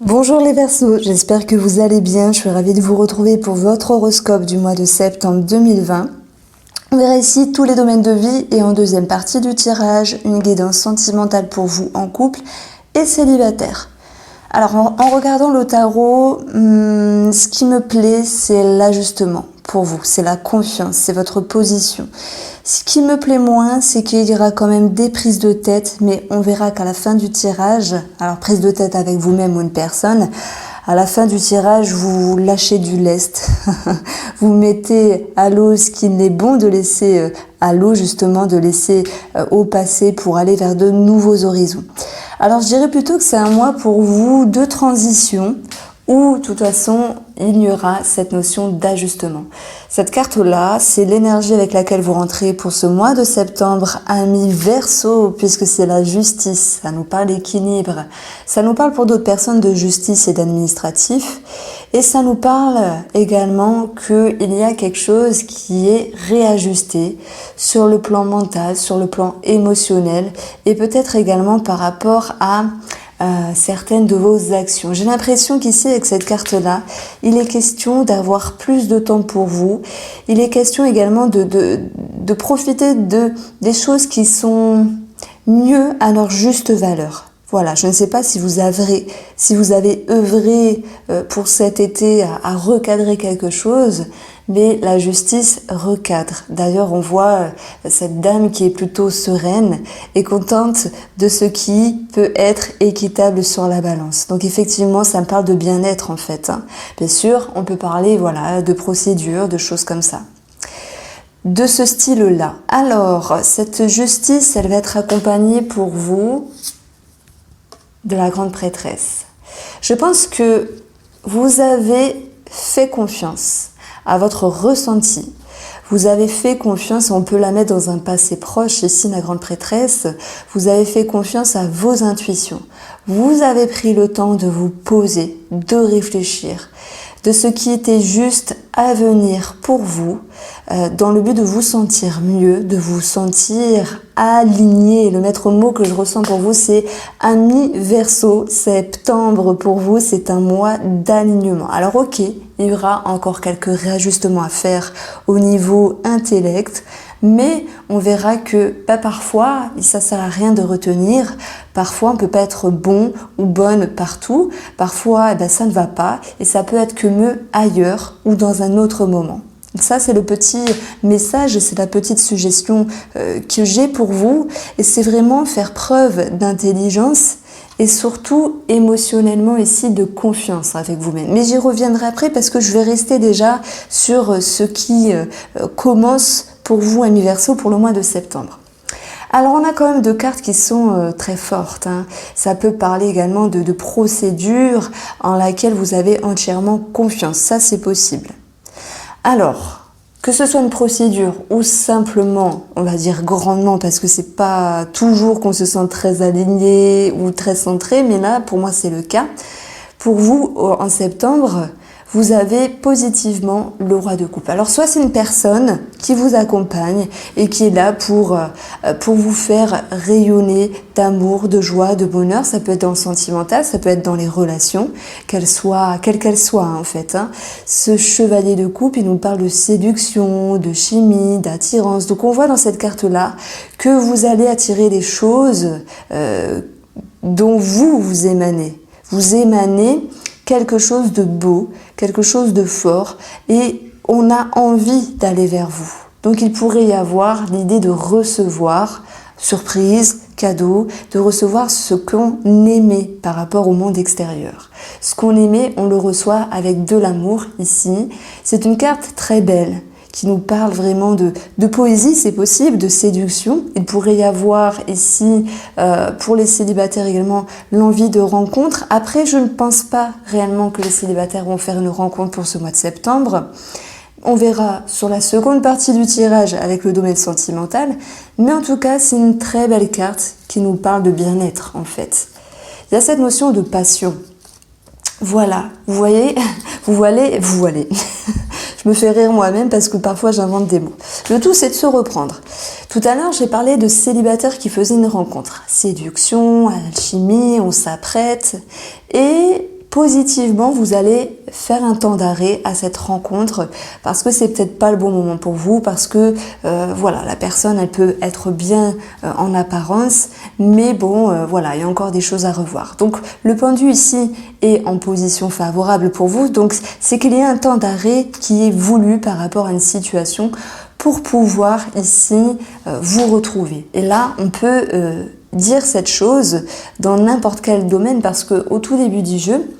Bonjour les Verseaux, j'espère que vous allez bien. Je suis ravie de vous retrouver pour votre horoscope du mois de septembre 2020. On verra ici tous les domaines de vie et en deuxième partie du tirage, une guidance sentimentale pour vous en couple et célibataire. Alors en regardant le tarot, ce qui me plaît, c'est l'ajustement pour vous, c'est la confiance, c'est votre position. Ce qui me plaît moins, c'est qu'il y aura quand même des prises de tête, mais on verra qu'à la fin du tirage, alors prise de tête avec vous-même ou une personne, à la fin du tirage, vous lâchez du lest, vous mettez à l'eau ce qu'il est bon de laisser à l'eau, justement, de laisser au passé pour aller vers de nouveaux horizons. Alors je dirais plutôt que c'est un mois pour vous de transition, où de toute façon il y aura cette notion d'ajustement. Cette carte-là, c'est l'énergie avec laquelle vous rentrez pour ce mois de septembre, ami Verseau, puisque c'est la justice, ça nous parle d'équilibre, ça nous parle pour d'autres personnes de justice et d'administratif, et ça nous parle également qu'il y a quelque chose qui est réajusté sur le plan mental, sur le plan émotionnel, et peut-être également par rapport à certaines de vos actions. J'ai l'impression qu'ici, avec cette carte-là, il est question d'avoir plus de temps pour vous. Il est question également de profiter des choses qui sont mieux à leur juste valeur. Voilà, je ne sais pas si vous avez œuvré pour cet été à recadrer quelque chose, mais la justice recadre. D'ailleurs, on voit cette dame qui est plutôt sereine et contente de ce qui peut être équitable sur la balance. Donc effectivement, ça me parle de bien-être en fait. Bien sûr, on peut parler de procédures, de choses comme ça. De ce style-là. Alors, cette justice, elle va être accompagnée pour vous de la grande prêtresse. Je pense que vous avez fait confiance à votre ressenti. Vous avez fait confiance, on peut la mettre dans un passé proche, ici la grande prêtresse, vous avez fait confiance à vos intuitions. Vous avez pris le temps de vous poser, de réfléchir, de ce qui était juste à venir pour vous, dans le but de vous sentir mieux, de vous sentir aligné. Le maître mot que je ressens pour vous, c'est ami Verseau. Septembre pour vous, c'est un mois d'alignement. Alors ok, il y aura encore quelques réajustements à faire au niveau intellect, mais on verra que parfois, ça sert à rien de retenir. Parfois, on peut pas être bon ou bonne partout. Parfois, ça ne va pas et ça peut être que mieux ailleurs ou dans un autre moment. Ça, c'est le petit message, c'est la petite suggestion que j'ai pour vous. Et c'est vraiment faire preuve d'intelligence et surtout émotionnellement ici de confiance avec vous-même. Mais j'y reviendrai après parce que je vais rester déjà sur ce qui commence pour vous, ami Verseau, pour le mois de septembre. Alors on a quand même deux cartes qui sont très fortes. Ça peut parler également de procédures en laquelle vous avez entièrement confiance. Ça, c'est possible. Alors, que ce soit une procédure ou simplement, on va dire grandement, parce que c'est pas toujours qu'on se sent très aligné ou très centré, mais là, pour moi, c'est le cas. Pour vous, en septembre, vous avez positivement le roi de coupe. Alors soit c'est une personne qui vous accompagne et qui est là pour vous faire rayonner d'amour, de joie, de bonheur. Ça peut être dans le sentimental, ça peut être dans les relations, quelles qu'elles soient en fait. Ce chevalier de coupe, il nous parle de séduction, de chimie, d'attirance. Donc on voit dans cette carte-là que vous allez attirer des choses dont vous émanez. Vous émanez quelque chose de beau, quelque chose de fort, et on a envie d'aller vers vous. Donc il pourrait y avoir l'idée de recevoir, surprise, cadeau, de recevoir ce qu'on aimait par rapport au monde extérieur. Ce qu'on aimait, on le reçoit avec de l'amour ici. C'est une carte très belle, qui nous parle vraiment de poésie, c'est possible, de séduction. Il pourrait y avoir ici, pour les célibataires également, l'envie de rencontre. Après, je ne pense pas réellement que les célibataires vont faire une rencontre pour ce mois de septembre. On verra sur la seconde partie du tirage avec le domaine sentimental. Mais en tout cas, c'est une très belle carte qui nous parle de bien-être, en fait. Il y a cette notion de passion. Voilà, vous voyez. Je me fais rire moi-même parce que parfois j'invente des mots. Le tout, c'est de se reprendre. Tout à l'heure, j'ai parlé de célibataires qui faisaient une rencontre. Séduction, alchimie, on s'apprête. Et positivement, vous allez faire un temps d'arrêt à cette rencontre parce que c'est peut-être pas le bon moment pour vous, parce que voilà, la personne elle peut être bien en apparence, mais bon voilà, il y a encore des choses à revoir. Donc le pendu ici est en position favorable pour vous, donc c'est qu'il y a un temps d'arrêt qui est voulu par rapport à une situation pour pouvoir ici vous retrouver. Et là, on peut dire cette chose dans n'importe quel domaine parce que au tout début du jeu,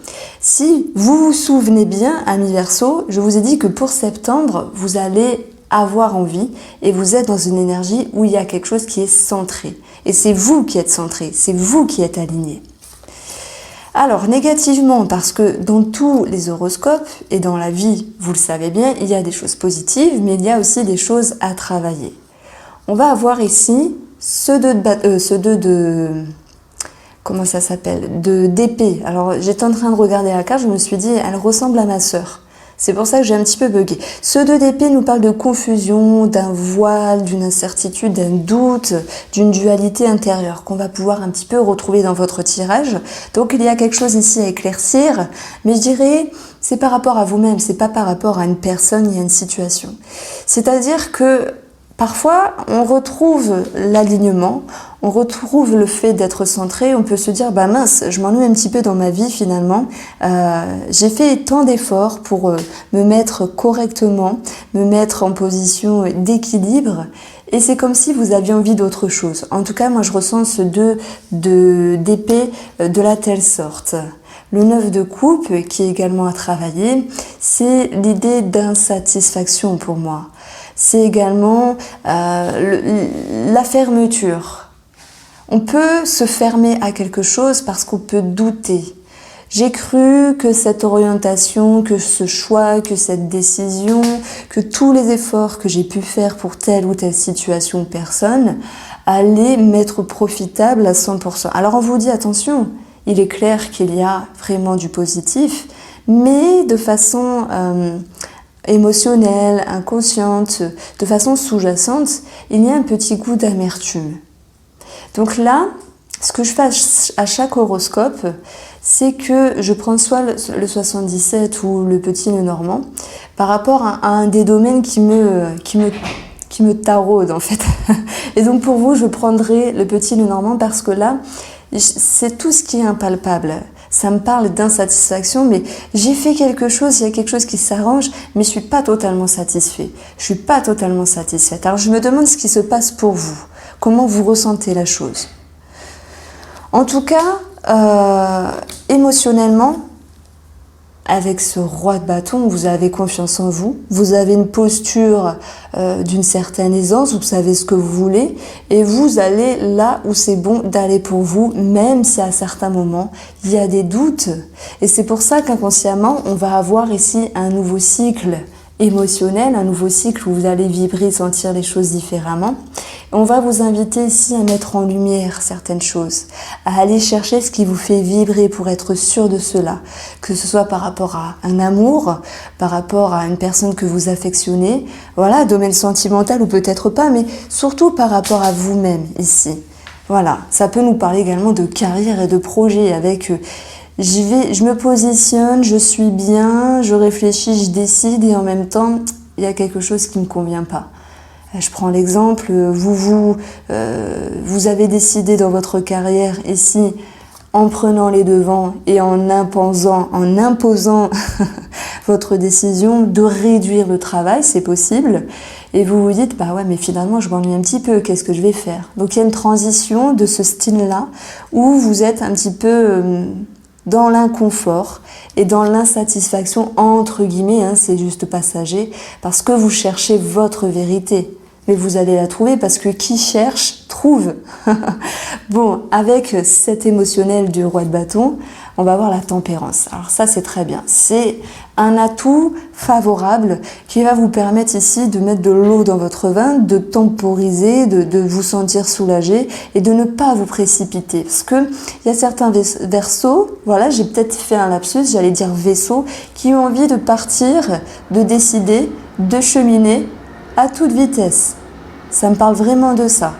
si vous vous souvenez bien, amis Verseau, je vous ai dit que pour septembre, vous allez avoir envie et vous êtes dans une énergie où il y a quelque chose qui est centré. Et c'est vous qui êtes centré, c'est vous qui êtes aligné. Alors, négativement, parce que dans tous les horoscopes et dans la vie, vous le savez bien, il y a des choses positives, mais il y a aussi des choses à travailler. On va avoir ici ce deux de comment ça s'appelle, d'épée. Alors, j'étais en train de regarder la carte, je me suis dit, elle ressemble à ma sœur. C'est pour ça que j'ai un petit peu bugué. Ce 2 d'épée nous parle de confusion, d'un voile, d'une incertitude, d'un doute, d'une dualité intérieure qu'on va pouvoir un petit peu retrouver dans votre tirage. Donc il y a quelque chose ici à éclaircir, mais je dirais c'est par rapport à vous-même, c'est pas par rapport à une personne et à une situation. C'est-à-dire que parfois, on retrouve l'alignement, on retrouve le fait d'être centré, on peut se dire, bah mince, je m'ennuie un petit peu dans ma vie finalement, j'ai fait tant d'efforts pour me mettre correctement, me mettre en position d'équilibre, et c'est comme si vous aviez envie d'autre chose. En tout cas, moi je ressens ce 2 d'épée de la telle sorte. Le 9 de coupe, qui est également à travailler, c'est l'idée d'insatisfaction pour moi. C'est également la fermeture. On peut se fermer à quelque chose parce qu'on peut douter. J'ai cru que cette orientation, que ce choix, que cette décision, que tous les efforts que j'ai pu faire pour telle ou telle situation ou personne allaient m'être profitables à 100%. Alors on vous dit attention, il est clair qu'il y a vraiment du positif, mais de façon émotionnelle, inconsciente, de façon sous-jacente, il y a un petit goût d'amertume. Donc là, ce que je fais à chaque horoscope, c'est que je prends soit le 77 ou le petit Lenormand par rapport à un des domaines qui me taraude en fait. Et donc pour vous, je prendrai le petit Lenormand parce que là, c'est tout ce qui est impalpable. Ça me parle d'insatisfaction, mais j'ai fait quelque chose, il y a quelque chose qui s'arrange, mais je suis pas totalement satisfait. Je suis pas totalement satisfaite. Alors je me demande ce qui se passe pour vous. Comment vous ressentez la chose. En tout cas, émotionnellement, avec ce roi de bâton, vous avez confiance en vous, vous avez une posture d'une certaine aisance, vous savez ce que vous voulez, et vous allez là où c'est bon d'aller pour vous, même si à certains moments, il y a des doutes. Et c'est pour ça qu'inconsciemment, on va avoir ici un nouveau cycle émotionnel, un nouveau cycle où vous allez vibrer, sentir les choses différemment. On va vous inviter ici à mettre en lumière certaines choses, à aller chercher ce qui vous fait vibrer pour être sûr de cela, que ce soit par rapport à un amour, par rapport à une personne que vous affectionnez, voilà, domaine sentimental ou peut-être pas, mais surtout par rapport à vous-même ici. Voilà, ça peut nous parler également de carrière et de projet avec je me positionne, je suis bien, je réfléchis, je décide et en même temps, il y a quelque chose qui ne me convient pas. Je prends l'exemple, vous avez décidé dans votre carrière ici, en prenant les devants et en imposant votre décision de réduire le travail, c'est possible. Et vous vous dites, bah ouais, mais finalement, je m'ennuie un petit peu, qu'est-ce que je vais faire? Donc il y a une transition de ce style-là où vous êtes un petit peu dans l'inconfort et dans l'insatisfaction, entre guillemets, hein, c'est juste passager, parce que vous cherchez votre vérité. Mais vous allez la trouver parce que qui cherche, trouve. Bon, avec cet émotionnel du roi de bâton, on va voir la tempérance. Alors ça, c'est très bien. C'est un atout favorable qui va vous permettre ici de mettre de l'eau dans votre vin, de temporiser, de vous sentir soulagé et de ne pas vous précipiter. Parce que il y a certains Verseaux, voilà, j'ai peut-être fait un lapsus, j'allais dire vaisseaux, qui ont envie de partir, de décider, de cheminer à toute vitesse. Ça me parle vraiment de ça.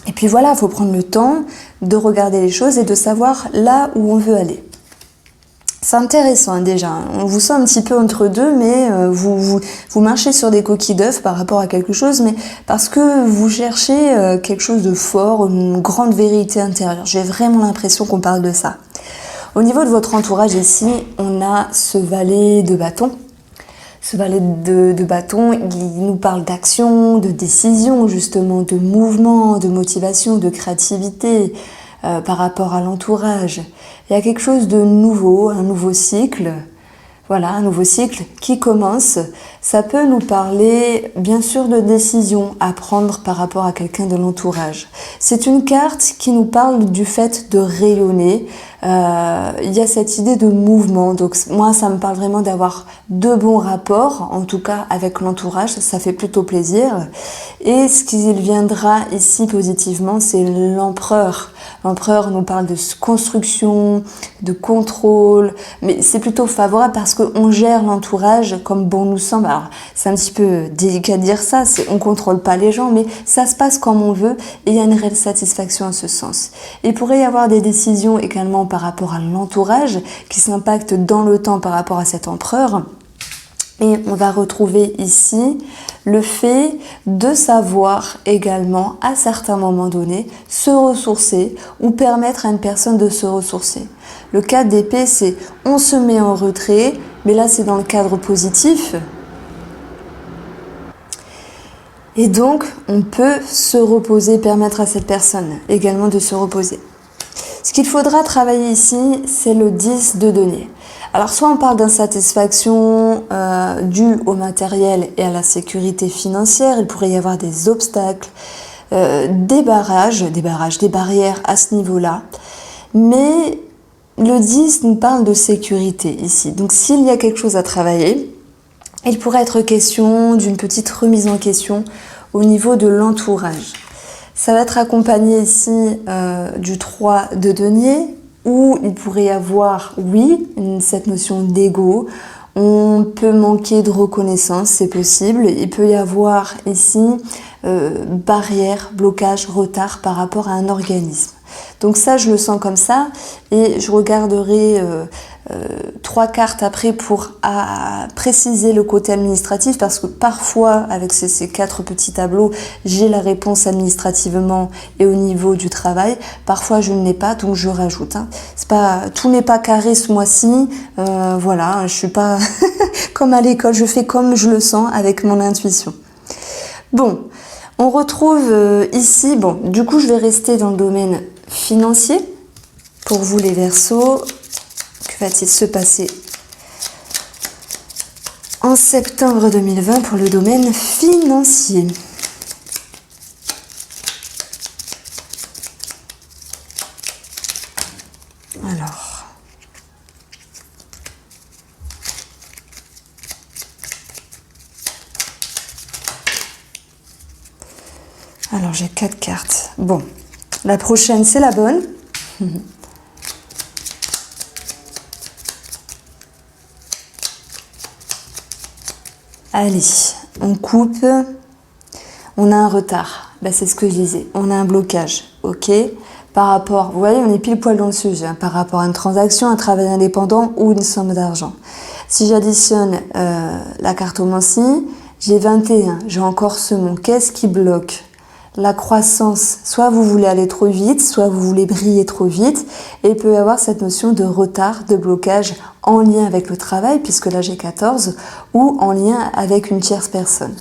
Et puis voilà, il faut prendre le temps de regarder les choses et de savoir là où on veut aller. C'est intéressant hein, déjà, on vous sent un petit peu entre deux, mais vous marchez sur des coquilles d'œufs par rapport à quelque chose, mais parce que vous cherchez quelque chose de fort, une grande vérité intérieure. J'ai vraiment l'impression qu'on parle de ça. Au niveau de votre entourage ici, on a ce valet de bâton. Ce valet de bâton, il nous parle d'action, de décision, justement, de mouvement, de motivation, de créativité par rapport à l'entourage. Il y a quelque chose de nouveau, un nouveau cycle. Voilà, un nouveau cycle qui commence. Ça peut nous parler, bien sûr, de décisions à prendre par rapport à quelqu'un de l'entourage. C'est une carte qui nous parle du fait de rayonner. Il y a cette idée de mouvement. Donc, moi, ça me parle vraiment d'avoir de bons rapports, en tout cas avec l'entourage. Ça fait plutôt plaisir. Et ce qui viendra ici positivement, c'est l'empereur. L'empereur nous parle de construction, de contrôle, mais c'est plutôt favorable parce qu'on gère l'entourage comme bon nous semble. Alors, c'est un petit peu délicat de dire ça, on contrôle pas les gens, mais ça se passe comme on veut et il y a une réelle satisfaction en ce sens. Il pourrait y avoir des décisions également par rapport à l'entourage qui s'impactent dans le temps par rapport à cet empereur. Et on va retrouver ici le fait de savoir également, à certains moments donnés, se ressourcer ou permettre à une personne de se ressourcer. Le 4 d'épée, c'est on se met en retrait, mais là c'est dans le cadre positif. Et donc, on peut se reposer, permettre à cette personne également de se reposer. Ce qu'il faudra travailler ici, c'est le 10 de denier. Alors, soit on parle d'insatisfaction due au matériel et à la sécurité financière, il pourrait y avoir des obstacles, des barrières à ce niveau-là. Mais le 10 nous parle de sécurité ici. Donc, s'il y a quelque chose à travailler, il pourrait être question d'une petite remise en question au niveau de l'entourage. Ça va être accompagné ici du 3 de denier, où il pourrait y avoir, oui, cette notion d'ego. On peut manquer de reconnaissance, c'est possible. Il peut y avoir ici barrière, blocage, retard par rapport à un organisme. Donc ça, je le sens comme ça et je regarderai 3 cartes après pour préciser le côté administratif parce que parfois, avec ces 4 petits tableaux, j'ai la réponse administrativement et au niveau du travail. Parfois, je ne l'ai pas, donc je rajoute. Tout n'est pas carré ce mois-ci. Voilà, je suis pas comme à l'école, je fais comme je le sens avec mon intuition. Bon, on retrouve ici, du coup, je vais rester dans le domaine financier. Pour vous les Verseaux, que va-t-il se passer en septembre 2020 pour le domaine financier? Alors j'ai 4 cartes. Bon, la prochaine c'est la bonne. Allez, on coupe. On a un retard. C'est ce que je disais. On a un blocage. Ok. Par rapport, vous voyez, on est pile poil dans le sujet. Par rapport à une transaction, un travail indépendant ou une somme d'argent. Si j'additionne la carte au Mancy, j'ai 21. J'ai encore ce mot. Qu'est-ce qui bloque? La croissance, soit vous voulez aller trop vite, soit vous voulez briller trop vite, et il peut y avoir cette notion de retard, de blocage en lien avec le travail, puisque là j'ai 14, ou en lien avec une tierce personne.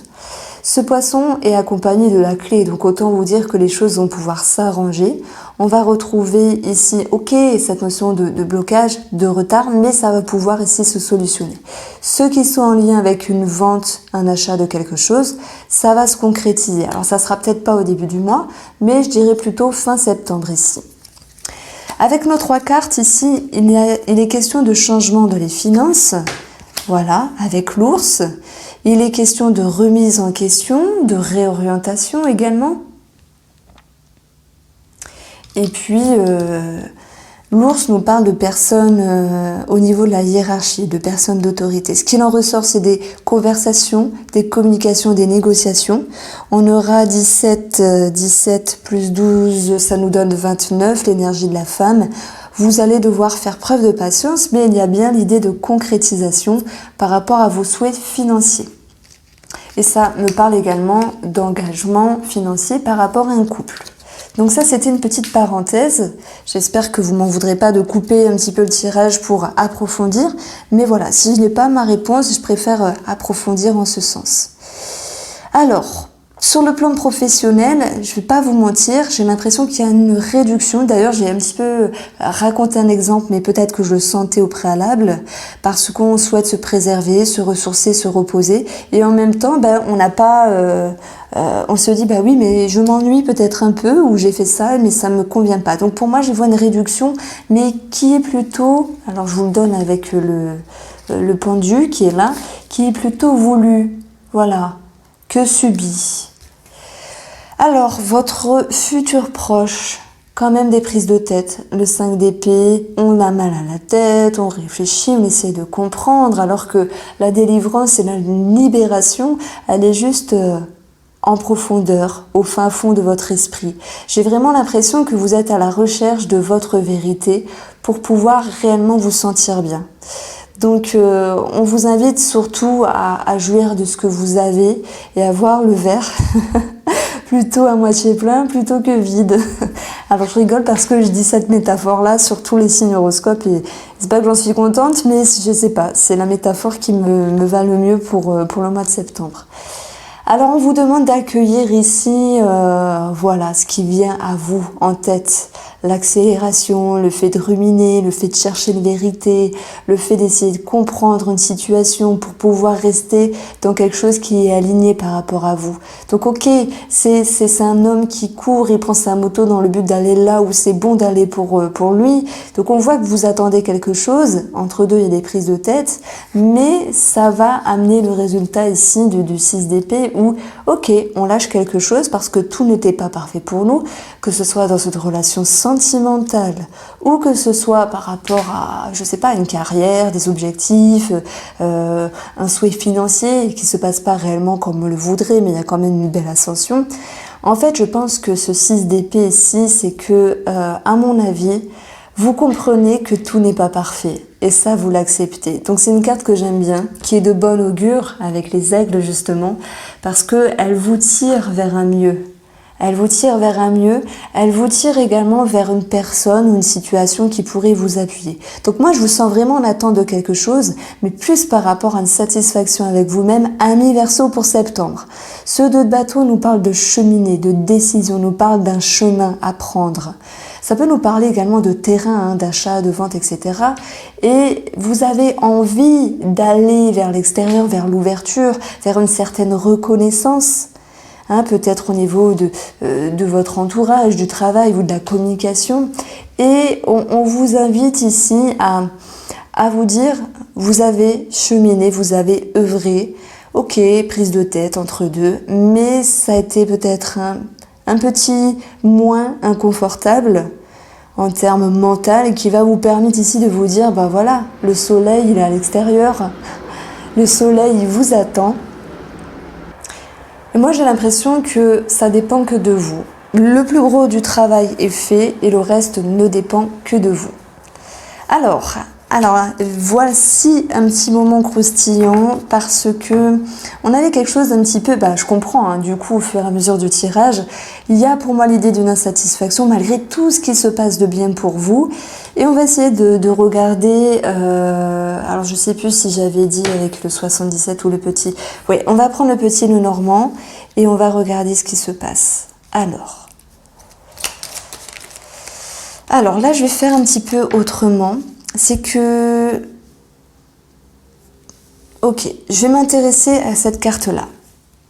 Ce poisson est accompagné de la clé, donc autant vous dire que les choses vont pouvoir s'arranger. On va retrouver ici, ok, cette notion de blocage, de retard, mais ça va pouvoir ici se solutionner. Ceux qui sont en lien avec une vente, un achat de quelque chose, ça va se concrétiser. Alors ça sera peut-être pas au début du mois, mais je dirais plutôt fin septembre ici. Avec nos 3 cartes ici, il est question de changement dans les finances. Voilà, avec l'ours. Il est question de remise en question, de réorientation également. Et puis, L'ours nous parle de personnes au niveau de la hiérarchie, de personnes d'autorité. Ce qu'il en ressort, c'est des conversations, des communications, des négociations. On aura 17 plus 12, ça nous donne 29, l'énergie de la femme. Vous allez devoir faire preuve de patience, mais il y a bien l'idée de concrétisation par rapport à vos souhaits financiers. Et ça me parle également d'engagement financier par rapport à un couple. Donc ça, c'était une petite parenthèse. J'espère que vous m'en voudrez pas de couper un petit peu le tirage pour approfondir. Mais voilà, si je n'ai pas ma réponse, je préfère approfondir en ce sens. Alors, sur le plan professionnel, je vais pas vous mentir, j'ai l'impression qu'il y a une réduction. D'ailleurs, j'ai un petit peu raconté un exemple, mais peut-être que je le sentais au préalable, parce qu'on souhaite se préserver, se ressourcer, se reposer. Et en même temps, on n'a pas... on se dit, oui, mais je m'ennuie peut-être un peu, ou j'ai fait ça, mais ça me convient pas. Donc pour moi, je vois une réduction, mais qui est plutôt... Alors je vous le donne avec le pendu qui est là, qui est plutôt voulu. Voilà. Que subit. Alors, votre futur proche, quand même des prises de tête. Le 5 d'épée, on a mal à la tête, on réfléchit, on essaie de comprendre, alors que la délivrance et la libération, elle est juste en profondeur, au fin fond de votre esprit. J'ai vraiment l'impression que vous êtes à la recherche de votre vérité pour pouvoir réellement vous sentir bien. Donc on vous invite surtout à jouir de ce que vous avez et à voir le verre plutôt à moitié plein plutôt que vide. Alors je rigole parce que je dis cette métaphore-là sur tous les signes horoscopes et c'est pas que j'en suis contente, mais je sais pas, c'est la métaphore qui me va le mieux pour le mois de septembre. Alors on vous demande d'accueillir ici, voilà, ce qui vient à vous en tête. L'accélération, le fait de ruminer, le fait de chercher une vérité, le fait d'essayer de comprendre une situation pour pouvoir rester dans quelque chose qui est aligné par rapport à vous. Donc ok, c'est un homme qui court, il prend sa moto dans le but d'aller là où c'est bon d'aller pour lui. Donc on voit que vous attendez quelque chose, entre deux il y a des prises de tête, mais ça va amener le résultat ici du 6 d'épée où ok, on lâche quelque chose parce que tout n'était pas parfait pour nous, que ce soit dans cette relation sentimentale ou que ce soit par rapport à, je sais pas, une carrière, des objectifs, un souhait financier qui se passe pas réellement comme on le voudrait, mais il y a quand même une belle ascension. En fait, je pense que ce 6 d'épée ici, c'est que, à mon avis, vous comprenez que tout n'est pas parfait et ça, vous l'acceptez. Donc c'est une carte que j'aime bien, qui est de bon augure avec les aigles justement, parce que elle vous tire vers un mieux. Elle vous tire vers un mieux, elle vous tire également vers une personne ou une situation qui pourrait vous appuyer. Donc moi, je vous sens vraiment en attente de quelque chose, mais plus par rapport à une satisfaction avec vous-même, ami Verseau pour septembre. Ce 2 de bateau nous parle de cheminer, de décision, nous parle d'un chemin à prendre. Ça peut nous parler également de terrain, d'achat, de vente, etc. Et vous avez envie d'aller vers l'extérieur, vers l'ouverture, vers une certaine reconnaissance. Peut-être au niveau de votre entourage, du travail ou de la communication. Et on vous invite ici à vous dire, vous avez cheminé, vous avez œuvré, ok, prise de tête entre deux, mais ça a été peut-être un petit moins inconfortable en termes mental et qui va vous permettre ici de vous dire, voilà, le soleil il est à l'extérieur, le soleil il vous attend. Et moi, j'ai l'impression que ça dépend que de vous. Le plus gros du travail est fait et le reste ne dépend que de vous. Alors, voici un petit moment croustillant parce que on avait quelque chose d'un petit peu, je comprends, du coup, au fur et à mesure du tirage, il y a pour moi l'idée d'une insatisfaction malgré tout ce qui se passe de bien pour vous. Et on va essayer de regarder, alors je sais plus si j'avais dit avec le 77 ou le petit. Oui, on va prendre le petit et le normand et on va regarder ce qui se passe. Alors là, je vais faire un petit peu autrement. C'est que, ok, je vais m'intéresser à cette carte-là.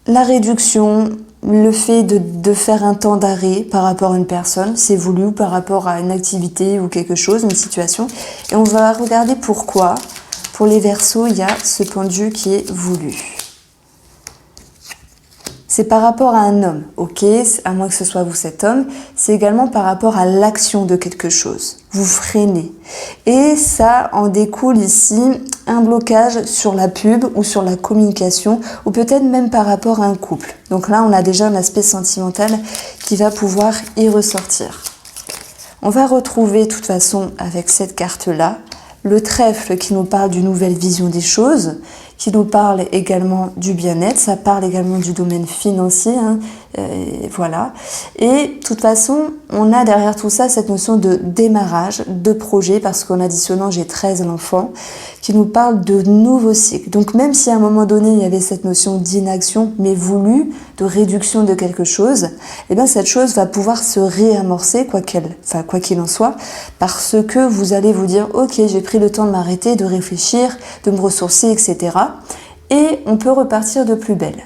La réduction, le fait de faire un temps d'arrêt par rapport à une personne, c'est voulu, ou par rapport à une activité ou quelque chose, une situation. Et on va regarder pourquoi, pour les Verseaux, il y a ce pendu qui est voulu. c'est par rapport à un homme, ok, à moins que ce soit vous cet homme, c'est également par rapport à l'action de quelque chose. Vous freinez. Et ça en découle ici un blocage sur la pub ou sur la communication ou peut-être même par rapport à un couple. Donc là, on a déjà un aspect sentimental qui va pouvoir y ressortir. On va retrouver de toute façon avec cette carte-là le trèfle qui nous parle d'une nouvelle vision des choses, qui nous parle également du bien-être, ça parle également du domaine financier, voilà. Et de toute façon, on a derrière tout ça cette notion de démarrage, de projet, parce qu'en additionnant, j'ai 13 l'enfant, qui nous parle de nouveaux cycles. Donc même si à un moment donné, il y avait cette notion d'inaction, mais voulue, de réduction de quelque chose, eh bien cette chose va pouvoir se réamorcer, quoi qu'il en soit, parce que vous allez vous dire, ok, j'ai pris le temps de m'arrêter, de réfléchir, de me ressourcer, etc. Et on peut repartir de plus belle.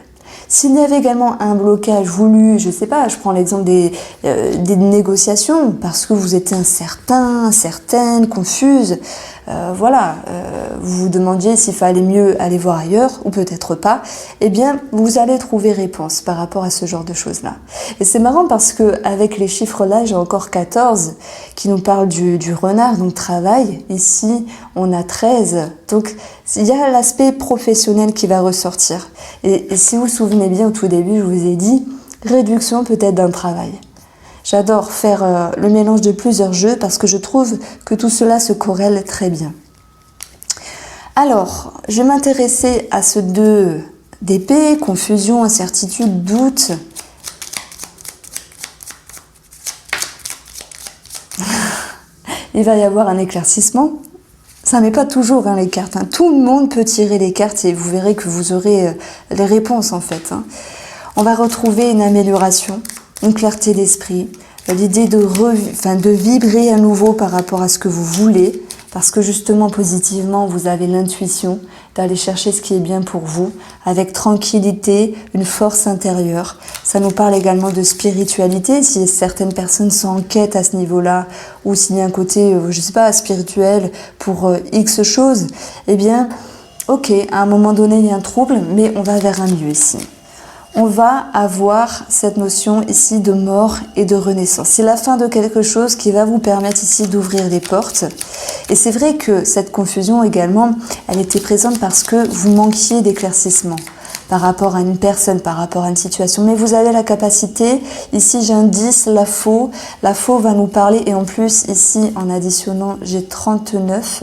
S'il y avait également un blocage voulu, je sais pas, je prends l'exemple des négociations, parce que vous étiez incertain, incertaine, confuse, vous vous demandiez s'il fallait mieux aller voir ailleurs, ou peut-être pas, eh bien, vous allez trouver réponse par rapport à ce genre de choses-là. Et c'est marrant parce que avec les chiffres là, j'ai encore 14 qui nous parlent du renard, donc travail. Ici, on a 13. Donc, il y a l'aspect professionnel qui va ressortir. Et si vous vous souvenez bien, au tout début, je vous ai dit, réduction peut-être d'un travail. J'adore faire le mélange de plusieurs jeux parce que je trouve que tout cela se corrèle très bien. Alors, je vais m'intéresser à ce 2 d'épée, confusion, incertitude, doute. Il va y avoir un éclaircissement. Ça met pas toujours les cartes. Tout le monde peut tirer les cartes et vous verrez que vous aurez les réponses en fait. On va retrouver une amélioration, une clarté d'esprit, l'idée de vibrer à nouveau par rapport à ce que vous voulez, parce que justement positivement vous avez l'intuition d'aller chercher ce qui est bien pour vous, avec tranquillité, une force intérieure. Ça nous parle également de spiritualité, si certaines personnes sont en quête à ce niveau-là, ou s'il y a un côté, je sais pas, spirituel pour X choses, eh bien, ok, à un moment donné il y a un trouble, mais on va vers un mieux ici. On va avoir cette notion ici de mort et de renaissance. C'est la fin de quelque chose qui va vous permettre ici d'ouvrir des portes. Et c'est vrai que cette confusion également, elle était présente parce que vous manquiez d'éclaircissement par rapport à une personne, par rapport à une situation. Mais vous avez la capacité, ici j'ai un 10, la faux va nous parler. Et en plus, ici, en additionnant, j'ai 39,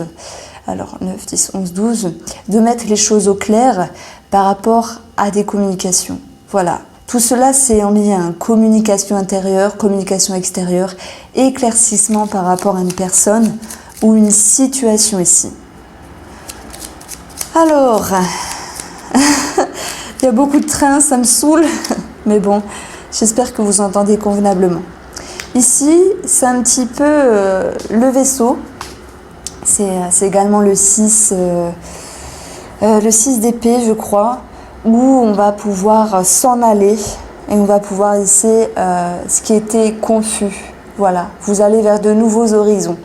alors 9, 10, 11, 12, de mettre les choses au clair par rapport à des communications. Voilà, tout cela c'est en lien, communication intérieure, communication extérieure, éclaircissement par rapport à une personne ou une situation ici. Alors, il y a beaucoup de trains, ça me saoule, mais bon, j'espère que vous entendez convenablement. Ici, c'est un petit peu le vaisseau, c'est également le 6 d'épée je crois, où on va pouvoir s'en aller et on va pouvoir laisser ce qui était confus. Voilà, vous allez vers de nouveaux horizons.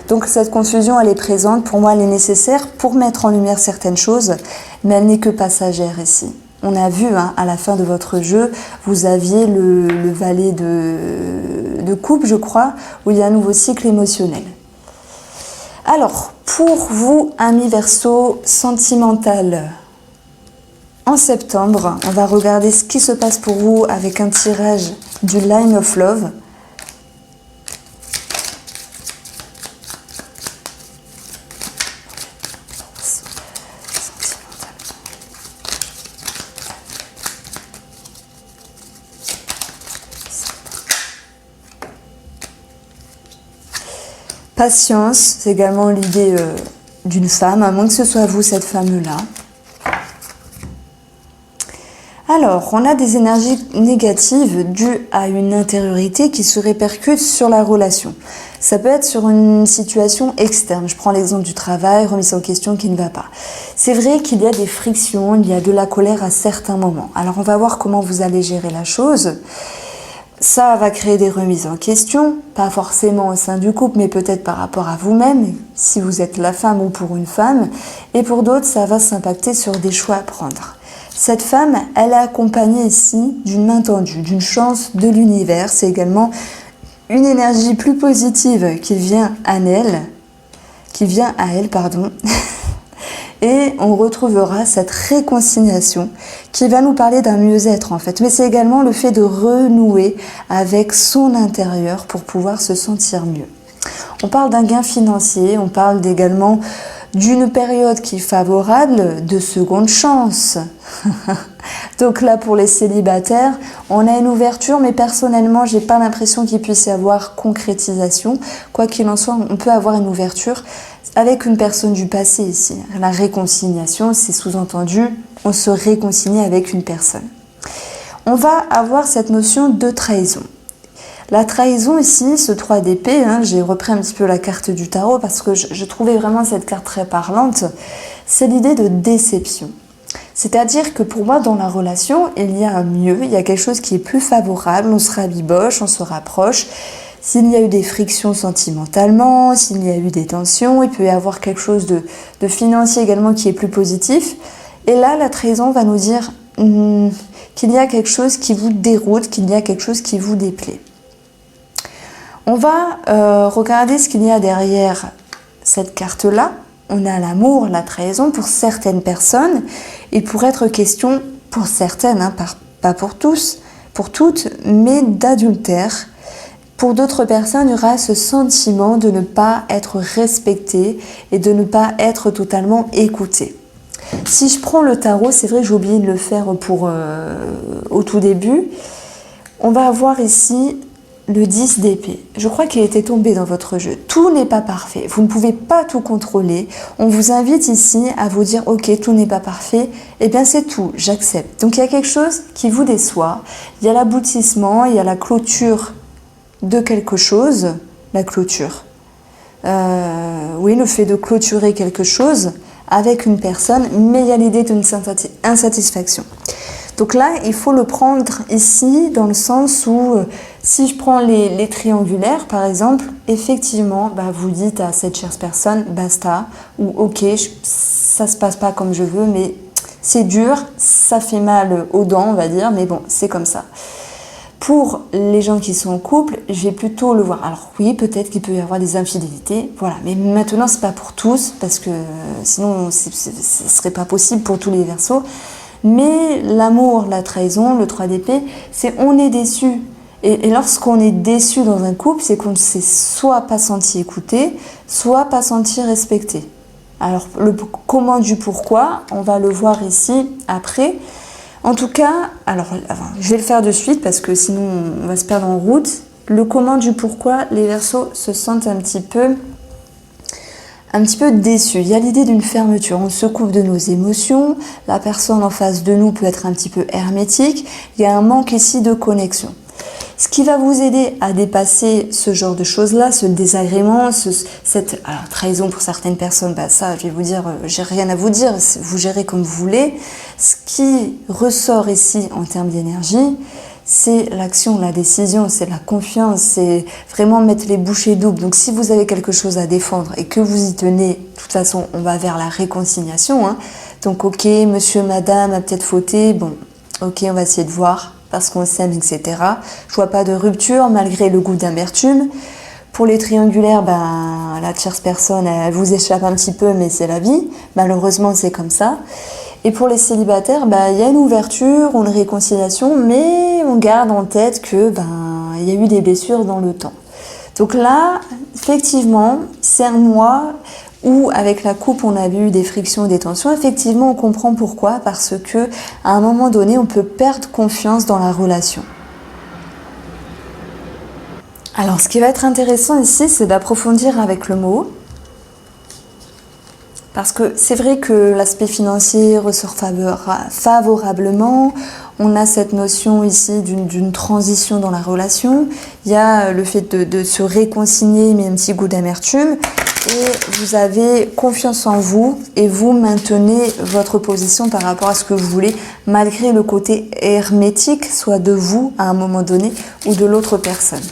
Donc cette confusion, elle est présente, pour moi elle est nécessaire pour mettre en lumière certaines choses, mais elle n'est que passagère ici. On a vu à la fin de votre jeu, vous aviez le valet de coupe, je crois, où il y a un nouveau cycle émotionnel. Alors, pour vous, amis Verseau, sentimental, en septembre, on va regarder ce qui se passe pour vous avec un tirage du Line of Love. Patience, c'est également l'idée d'une femme, à moins que ce soit vous, cette femme-là. Alors, on a des énergies négatives dues à une intériorité qui se répercute sur la relation. Ça peut être sur une situation externe. Je prends l'exemple du travail, remise en question qui ne va pas. C'est vrai qu'il y a des frictions, il y a de la colère à certains moments. Alors, on va voir comment vous allez gérer la chose. Ça va créer des remises en question, pas forcément au sein du couple, mais peut-être par rapport à vous-même, si vous êtes la femme ou pour une femme. Et pour d'autres, ça va s'impacter sur des choix à prendre. Cette femme, elle est accompagnée ici d'une main tendue, d'une chance de l'univers. C'est également une énergie plus positive qui vient à elle, pardon. Et on retrouvera cette réconciliation qui va nous parler d'un mieux-être en fait. Mais c'est également le fait de renouer avec son intérieur pour pouvoir se sentir mieux. On parle d'un gain financier, on parle également d'une période qui est favorable, de seconde chance. Donc là, pour les célibataires, on a une ouverture, mais personnellement, j'ai pas l'impression qu'il puisse y avoir concrétisation. Quoi qu'il en soit, on peut avoir une ouverture avec une personne du passé ici. La réconciliation, c'est sous-entendu, on se réconcilie avec une personne. On va avoir cette notion de trahison. La trahison ici, ce 3 d'épée, j'ai repris un petit peu la carte du tarot parce que je trouvais vraiment cette carte très parlante, c'est l'idée de déception. C'est-à-dire que pour moi, dans la relation, il y a un mieux, il y a quelque chose qui est plus favorable, on se rabiboche, on se rapproche. S'il y a eu des frictions sentimentalement, s'il y a eu des tensions, il peut y avoir quelque chose de financier également qui est plus positif. Et là, la trahison va nous dire qu'il y a quelque chose qui vous déroute, qu'il y a quelque chose qui vous déplaît. On va regarder ce qu'il y a derrière cette carte-là. On a l'amour, la trahison pour certaines personnes. Il pourrait être question pour certaines, pas pour tous, pour toutes, mais d'adultère. Pour d'autres personnes, il y aura ce sentiment de ne pas être respecté et de ne pas être totalement écouté. Si je prends le tarot, c'est vrai que j'ai oublié de le faire au tout début. On va avoir ici le 10 d'épée. Je crois qu'il était tombé dans votre jeu. Tout n'est pas parfait. Vous ne pouvez pas tout contrôler. On vous invite ici à vous dire « Ok, tout n'est pas parfait. Eh bien, c'est tout. J'accepte. » Donc, il y a quelque chose qui vous déçoit. Il y a l'aboutissement, il y a la clôture de quelque chose. La clôture. Oui, le fait de clôturer quelque chose avec une personne, mais il y a l'idée d'une insatisfaction. Donc là, il faut le prendre ici dans le sens où, si je prends les triangulaires, par exemple, effectivement, vous dites à cette chère personne, basta, ou ok, ça se passe pas comme je veux, mais c'est dur, ça fait mal aux dents, on va dire, mais bon, c'est comme ça. Pour les gens qui sont en couple, je vais plutôt le voir. Alors oui, peut-être qu'il peut y avoir des infidélités, voilà. Mais maintenant, c'est pas pour tous, parce que sinon, ce serait pas possible pour tous les Verseaux. Mais l'amour, la trahison, le 3 d'épée, c'est on est déçu. Et lorsqu'on est déçu dans un couple, c'est qu'on ne s'est soit pas senti écouté, soit pas senti respecté. Alors, le comment du pourquoi, on va le voir ici après. En tout cas, alors, je vais le faire de suite parce que sinon on va se perdre en route. Le comment du pourquoi, les Verseaux se sentent un petit peu déçus. Il y a l'idée d'une fermeture. On se coupe de nos émotions. La personne en face de nous peut être un petit peu hermétique. Il y a un manque ici de connexion. Ce qui va vous aider à dépasser ce genre de choses-là, ce désagrément, cette trahison pour certaines personnes, ça, je vais vous dire, j'ai rien à vous dire, vous gérez comme vous voulez. Ce qui ressort ici en termes d'énergie, c'est l'action, la décision, c'est la confiance, c'est vraiment mettre les bouchées doubles. Donc si vous avez quelque chose à défendre et que vous y tenez, de toute façon, on va vers la réconciliation. Donc ok, monsieur, madame a peut-être fauté, bon, ok, on va essayer de voir parce qu'on s'aime, etc. Je vois pas de rupture malgré le goût d'amertume. Pour les triangulaires, la tierce personne, elle vous échappe un petit peu, mais c'est la vie. Malheureusement, c'est comme ça. Et pour les célibataires, il y a une ouverture, une réconciliation, mais on garde en tête que il y a eu des blessures dans le temps. Donc là, effectivement, c'est un mois où avec la coupe on a eu des frictions et des tensions. Effectivement, on comprend pourquoi, parce que à un moment donné, on peut perdre confiance dans la relation. Alors, ce qui va être intéressant ici, c'est d'approfondir avec le mot. Parce que c'est vrai que l'aspect financier ressort favorablement. On a cette notion ici d'une transition dans la relation. Il y a le fait de se réconcilier, mais un petit goût d'amertume. Et vous avez confiance en vous et vous maintenez votre position par rapport à ce que vous voulez, malgré le côté hermétique, soit de vous à un moment donné ou de l'autre personne.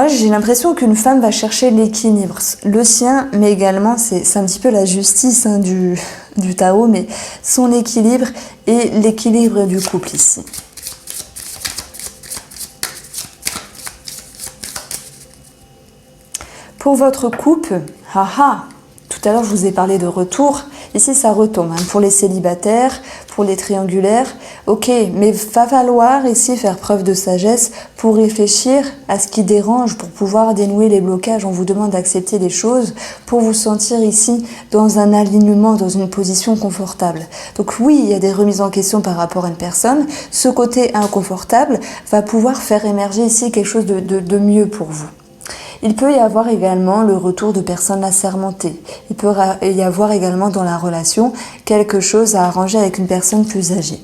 Moi, j'ai l'impression qu'une femme va chercher l'équilibre, le sien, mais également, c'est un petit peu la justice hein, du tarot, mais son équilibre et l'équilibre du couple ici. Pour votre couple, tout à l'heure je vous ai parlé de retour, ici ça retombe, hein, pour les célibataires, pour les triangulaires, ok, mais va falloir ici faire preuve de sagesse pour réfléchir à ce qui dérange, pour pouvoir dénouer les blocages. On vous demande d'accepter les choses pour vous sentir ici dans un alignement, dans une position confortable. Donc oui, il y a des remises en question par rapport à une personne, ce côté inconfortable va pouvoir faire émerger ici quelque chose de mieux pour vous. Il peut y avoir également le retour de personnes assermentées. Il peut y avoir également dans la relation quelque chose à arranger avec une personne plus âgée.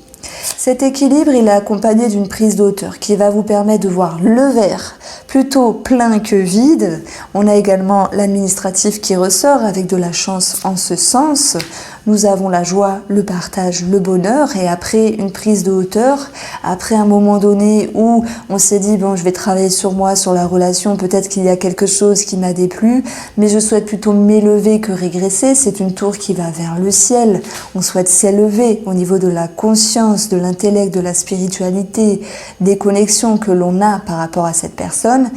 Cet équilibre, il est accompagné d'une prise de hauteur qui va vous permettre de voir le verre plutôt plein que vide. On a également l'administratif qui ressort avec de la chance en ce sens. Nous avons la joie, le partage, le bonheur et après une prise de hauteur, après un moment donné où on s'est dit bon je vais travailler sur moi, sur la relation, peut-être qu'il y a quelque chose qui m'a déplu, mais je souhaite plutôt m'élever que régresser. C'est une tour qui va vers le ciel, on souhaite s'élever au niveau de la conscience, de l'intellect, de la spiritualité, des connexions que l'on a par rapport à cette personne.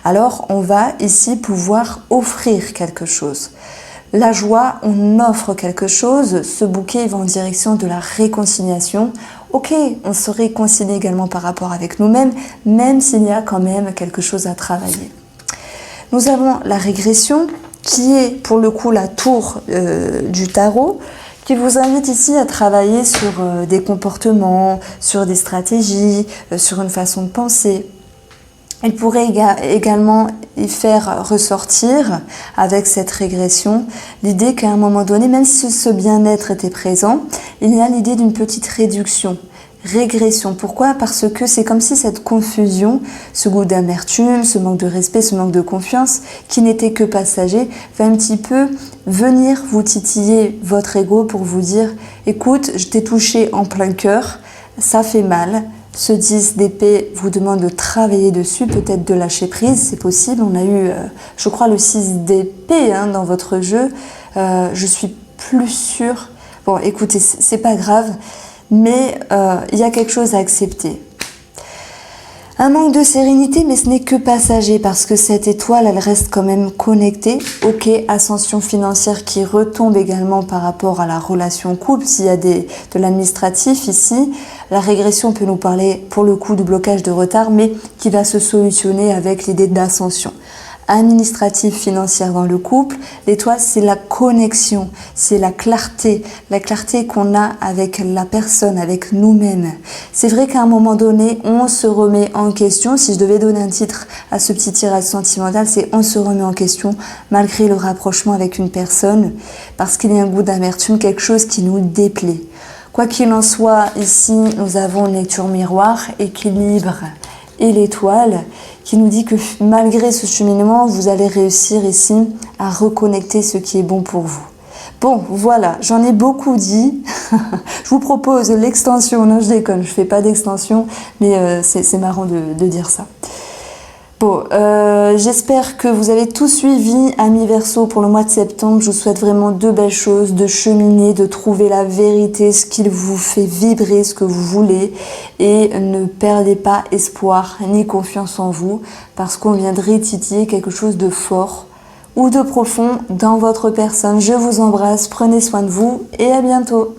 Alors on va ici pouvoir offrir quelque chose. La joie, on offre quelque chose, ce bouquet va en direction de la réconciliation. Ok, on se réconcilie également par rapport avec nous-mêmes, même s'il y a quand même quelque chose à travailler. Nous avons la régression, qui est pour le coup la tour du tarot, qui vous invite ici à travailler sur des comportements, sur des stratégies, sur une façon de penser. Il pourrait également y faire ressortir, avec cette régression, l'idée qu'à un moment donné, même si ce bien-être était présent, il y a l'idée d'une petite réduction, régression. Pourquoi? Parce que c'est comme si cette confusion, ce goût d'amertume, ce manque de respect, ce manque de confiance, qui n'était que passager, va un petit peu venir vous titiller votre ego pour vous dire « Écoute, je t'ai touché en plein cœur, ça fait mal ». Ce 10 d'épée vous demande de travailler dessus, peut-être de lâcher prise, c'est possible. On a eu, je crois, le 6 d'épée hein, dans votre jeu. Je suis plus sûre. Bon, écoutez, c'est pas grave, mais il y a quelque chose à accepter. Un manque de sérénité, mais ce n'est que passager parce que cette étoile, elle reste quand même connectée. Ok, ascension financière qui retombe également par rapport à la relation couple. S'il y a de l'administratif ici, la régression peut nous parler pour le coup de blocage de retard, mais qui va se solutionner avec l'idée d'ascension. Administrative, financière dans le couple, l'étoile c'est la connexion, c'est la clarté qu'on a avec la personne, avec nous-mêmes. C'est vrai qu'à un moment donné, on se remet en question. Si je devais donner un titre à ce petit tirage sentimental, c'est on se remet en question malgré le rapprochement avec une personne, parce qu'il y a un goût d'amertume, quelque chose qui nous déplaît. Quoi qu'il en soit, ici nous avons une lecture miroir, équilibre et l'étoile qui nous dit que malgré ce cheminement, vous allez réussir ici à reconnecter ce qui est bon pour vous. Bon, voilà, j'en ai beaucoup dit. Je vous propose l'extension. Non, je déconne, je fais pas d'extension, mais c'est marrant de dire ça. Bon, j'espère que vous avez tout suivi, amis Verseau, pour le mois de septembre. Je vous souhaite vraiment de belles choses, de cheminer, de trouver la vérité, ce qui vous fait vibrer, ce que vous voulez. Et ne perdez pas espoir ni confiance en vous, parce qu'on viendrait titiller quelque chose de fort ou de profond dans votre personne. Je vous embrasse, prenez soin de vous et à bientôt.